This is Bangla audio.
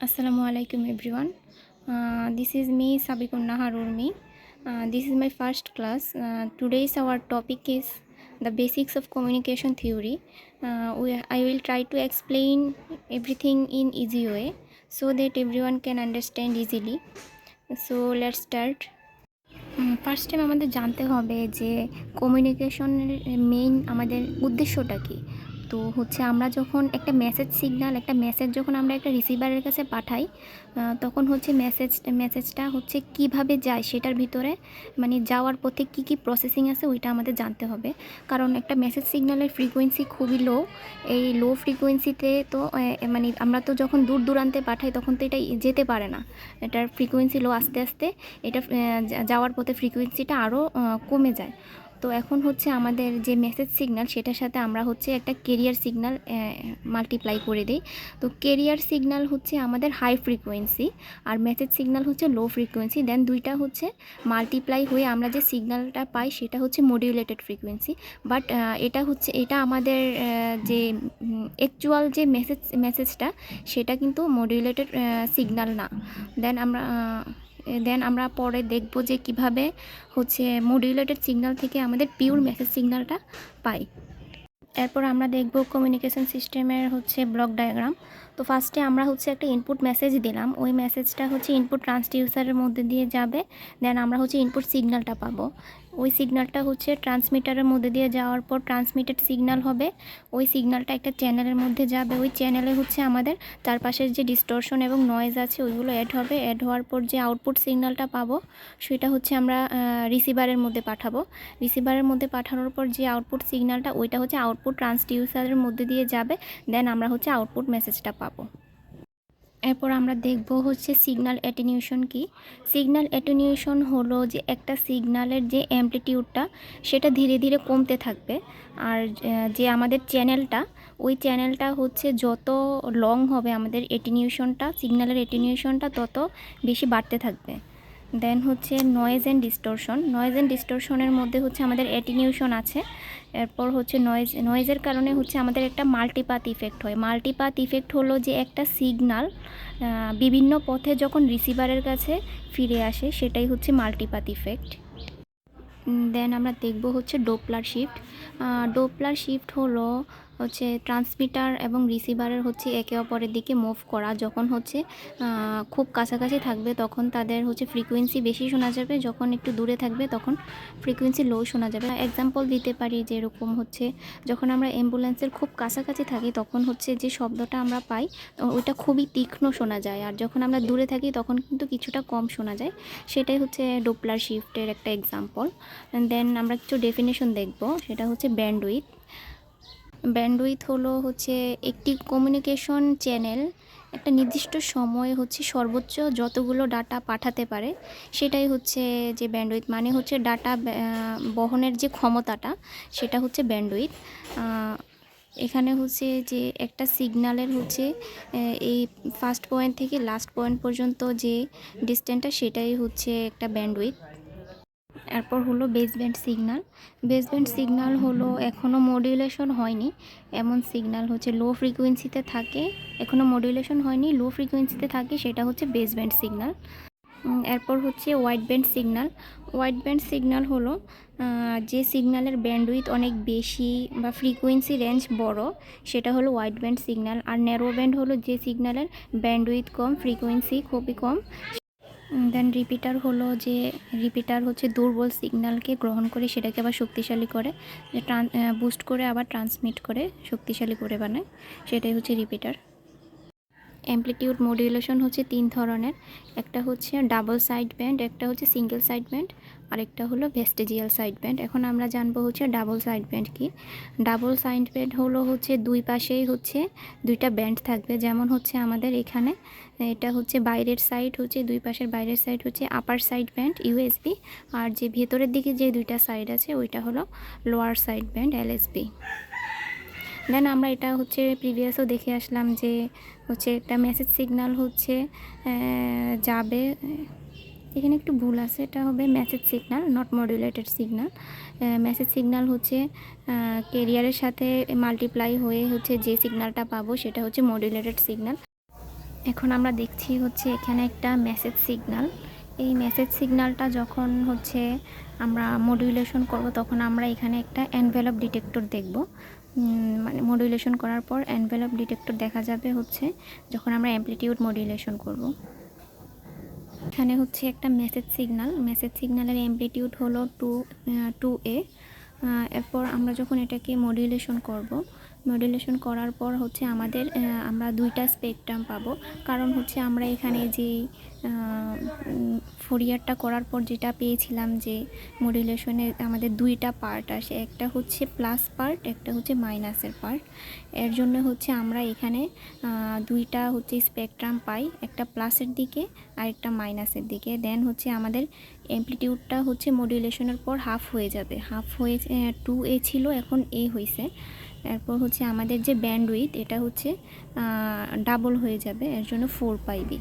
Assalamu alaikum everyone. This is me Sabikun Nahar Urmi. This is my first class. Today's our topic is the basics of communication theory. I will try to explain everything in easy way so that everyone can understand easily. So let's start. First time আমাদের জানতে হবে যে কমিউনিকেশনের মেইন আমাদের উদ্দেশ্যটা কী। তো হচ্ছে আমরা যখন একটা মেসেজ যখন আমরা একটা রিসিভারের কাছে পাঠাই, তখন হচ্ছে মেসেজটা হচ্ছে কিভাবে যায় সেটার ভিতরে মানে যাওয়ার পথে কি কি প্রসেসিং আছে ওইটা আমাদের জানতে হবে। কারণ একটা মেসেজ সিগন্যালের ফ্রিকোয়েন্সি খুবই লো। এই লো ফ্রিকোয়েন্সিতে তো মানে আমরা তো যখন দূর দূরান্তে পাঠাই তখন তো এটা যেতে পারে না, এটার ফ্রিকোয়েন্সি লো। আস্তে আস্তে এটা যাওয়ার পথে ফ্রিকোয়েন্সিটা আরও কমে যায়। তো এখন হচ্ছে আমাদের যে মেসেজ সিগন্যাল সেটার সাথে আমরা হচ্ছে একটা কেরিয়ার সিগন্যাল মাল্টিপ্লাই করে দিই। তো কেরিয়ার সিগন্যাল হচ্ছে আমাদের হাই ফ্রিকোয়েন্সি আর মেসেজ সিগন্যাল হচ্ছে লো ফ্রিকোয়েন্সি। দেন দুইটা হচ্ছে মাল্টিপ্লাই হয়ে আমরা যে সিগন্যালটা পাই সেটা হচ্ছে মডিউলেটেড ফ্রিকোয়েন্সি। বাট এটা আমাদের যে অ্যাকচুয়াল যে মেসেজটা সেটা কিন্তু মডিউলেটেড সিগন্যাল না। দেন আমরা পরে দেখব যে কিভাবে হচ্ছে মডিউলেটেড সিগন্যাল থেকে আমাদের পিওর মেসেজ সিগন্যালটা পাই। এরপর আমরা দেখব কমিউনিকেশন সিস্টেমের হচ্ছে ব্লক ডায়াগ্রাম। তো ফার্স্টে আমরা হচ্ছে একটা ইনপুট মেসেজ দিলাম, ওই মেসেজটা হচ্ছে ইনপুট ট্রান্সডিউসারের মধ্যে দিয়ে যাবে। দেন আমরা হচ্ছে ইনপুট সিগন্যালটা পাবো। ওই সিগন্যালটা হচ্ছে ট্রান্সমিটারের মধ্যে দিয়ে যাওয়ার পর ট্রান্সমিটেড সিগন্যাল হবে। ওই সিগন্যালটা একটা চ্যানেলের মধ্যে যাবে। ওই চ্যানেলে হচ্ছে আমাদের চারপাশের যে ডিস্টরশন এবং নয়েজ আছে ওইগুলো অ্যাড হবে। অ্যাড হওয়ার পর যে আউটপুট সিগন্যালটা পাবো সেটা হচ্ছে আমরা রিসিভারের মধ্যে পাঠাবো। রিসিভারের মধ্যে পাঠানোর পর যে আউটপুট সিগন্যালটা ওইটা হচ্ছে আউটপুট ট্রান্সডিউসারের মধ্যে দিয়ে যাবে। দেন আমরা হচ্ছে আউটপুট মেসেজটা পাবো। এরপর আমরা দেখব হচ্ছে সিগন্যাল অ্যাটেনিউশন কি। সিগন্যাল অ্যাটেনিউশন হলো যে একটা সিগন্যালের যে অ্যামপ্লিটিউডটা সেটা ধীরে ধীরে কমতে থাকবে। আর যে আমাদের চ্যানেলটা ওই চ্যানেলটা হচ্ছে যত লং হবে আমাদের সিগন্যালের অ্যাটেনিউশনটা তত বেশি বাড়তে থাকবে। দেন হচ্ছে নয়েজ অ্যান্ড ডিস্টরশনের মধ্যে হচ্ছে আমাদের অ্যাটেনিউশন আছে। এরপর হচ্ছে নয়েজের কারণে হচ্ছে আমাদের একটা মাল্টিপাথ ইফেক্ট হয়। মাল্টিপাথ ইফেক্ট হলো যে একটা সিগন্যাল বিভিন্ন পথে যখন রিসিভারের কাছে ফিরে আসে সেটাই হচ্ছে মাল্টিপাথ ইফেক্ট। দেন আমরা দেখব হচ্ছে ডোপলার শিফট হলো হচ্ছে ট্রান্সমিটার এবং রিসিভারের হচ্ছে একে অপরের দিকে মুভ করা। যখন হচ্ছে খুব কাছাকাছি থাকবে তখন তাদের হচ্ছে ফ্রিকোয়েন্সি বেশি শোনা যাবে, যখন একটু দূরে থাকবে তখন ফ্রিকোয়েন্সি লো শোনা যাবে। এক্সাম্পল দিতে পারি যেরকম হচ্ছে যখন আমরা অ্যাম্বুলেন্সের খুব কাছাকাছি থাকি তখন হচ্ছে যে শব্দটা আমরা পাই ওইটা খুবই তীক্ষ্ণ শোনা যায়, আর যখন আমরা দূরে থাকি তখন কিন্তু কিছুটা কম শোনা যায়। সেটাই হচ্ছে ডোপলার শিফটের একটা এক্সাম্পল। দেন আমরা কিছু ডেফিনেশন দেখব, সেটা হচ্ছে ব্যান্ডউইথ হলো হচ্ছে একটি কমিউনিকেশন চ্যানেল একটা নির্দিষ্ট সময়ে হচ্ছে সর্বোচ্চ যতগুলো ডাটা পাঠাতে পারে সেটাই হচ্ছে যে ব্যান্ডউইথ। মানে হচ্ছে ডাটা বহনের যে ক্ষমতাটা সেটা হচ্ছে ব্যান্ডউইথ। এখানে হচ্ছে যে একটা সিগন্যালের হচ্ছে এই ফার্স্ট পয়েন্ট থেকে লাস্ট পয়েন্ট পর্যন্ত যে ডিস্টেন্সটা সেটাই হচ্ছে একটা ব্যান্ডউইথ। এরপর হলো বেসব্যান্ড সিগন্যাল হলো এখনও মডিউলেশন হয়নি এমন সিগন্যাল হচ্ছে লো ফ্রিকোয়েন্সিতে থাকে, এখনও মডিউলেশন হয়নি, লো ফ্রিকোয়েন্সিতে থাকে, সেটা হচ্ছে বেসব্যান্ড সিগন্যাল। এরপর হচ্ছে ওয়াইড ব্যান্ড সিগন্যাল হলো যে সিগন্যালের ব্যান্ডউইথ অনেক বেশি বা ফ্রিকোয়েন্সি রেঞ্জ বড় সেটা হলো ওয়াইড ব্যান্ড সিগন্যাল। আর ন্যারো ব্যান্ড হলো যে সিগন্যালের ব্যান্ডউইথ কম, ফ্রিকোয়েন্সি খুবই কম। দেন রিপিটার হচ্ছে দুর্বল সিগন্যালকে গ্রহণ করে সেটাকে আবার শক্তিশালী করে, বুস্ট করে আবার ট্রান্সমিট করে শক্তিশালী করে বানায়, সেটাই হচ্ছে রিপিটার। অ্যামপ্লিটিউড মডিউলেশন হচ্ছে তিন ধরনের, একটা হচ্ছে ডাবল সাইড ব্যান্ড, একটা হচ্ছে সিঙ্গেল সাইড ব্যান্ড, আরেকটা হলো ভেস্টিজিয়াল সাইড ব্যান্ড। এখন আমরা জানবো হচ্ছে ডাবল সাইড ব্যান্ড কি। ডাবল সাইড ব্যান্ড হলো হচ্ছে দুই পাশেই হচ্ছে দুইটা ব্যান্ড থাকবে, যেমন হচ্ছে আমাদের এখানে এটা হচ্ছে বাইরের সাইড হচ্ছে দুই পাশের বাইরের সাইড হচ্ছে আপার সাইড ব্যান্ড ইউএসবি, আর যে ভেতরের দিকে যে দুইটা সাইড আছে ওইটা হলো লোয়ার সাইড ব্যান্ড এলএসবি। দেন আমরা এটা হচ্ছে প্রিভিয়াসও দেখে আসলাম যে হচ্ছে একটা মেসেজ সিগন্যাল হচ্ছে যাবে, এখানে একটু ভুল আছে, এটা হবে message signal not modulated signal. Message signal হচ্ছে ক্যারিয়ারের সাথে মাল্টিপ্লাই হয়ে হচ্ছে যে সিগন্যালটা পাবো সেটা হচ্ছে মডিউলেটেড সিগন্যাল। এখন আমরা দেখছি হচ্ছে এখানে একটা মেসেজ সিগন্যাল। এই মেসেজ সিগন্যালটা যখন হচ্ছে আমরা মডুলেশন করব তখন আমরা এখানে একটা এনভেলপ ডিটেক্টর দেখব। মানে মডুলেশন করার পর এনভেলপ ডিটেক্টর দেখা যাবে হচ্ছে যখন আমরা অ্যামপ্লিটিউড মডুলেশন করব। এখানে হচ্ছে একটা মেসেজ সিগন্যালের অ্যামপ্লিটিউড হলো 2A। এরপর আমরা যখন এটাকে মডুলেশন করার পর হচ্ছে আমরা দুইটা স্পেকট্রাম পাবো। কারণ হচ্ছে আমরা এখানে যে ফোরিয়ারটা করার পর যেটা পেয়েছিলাম যে মডুলেশনে আমাদের দুইটা পার্ট আসে, একটা হচ্ছে প্লাস পার্ট, একটা হচ্ছে মাইনাসের পার্ট। এর জন্য হচ্ছে আমরা এখানে দুইটা হচ্ছে স্পেকট্রাম পাই, একটা প্লাসের দিকে আর একটা মাইনাসের দিকে। দেন হচ্ছে আমাদের অ্যামপ্লিটিউডটা হচ্ছে মডুলেশনের পর হাফ হয়ে যাবে, হাফ হয়ে 2A ছিল এখন A হয়েছে। এরপর হচ্ছে আমাদের যে ব্যান্ডউইথ এটা হচ্ছে ডাবল হয়ে যাবে, এর জন্য 4 পাইবি।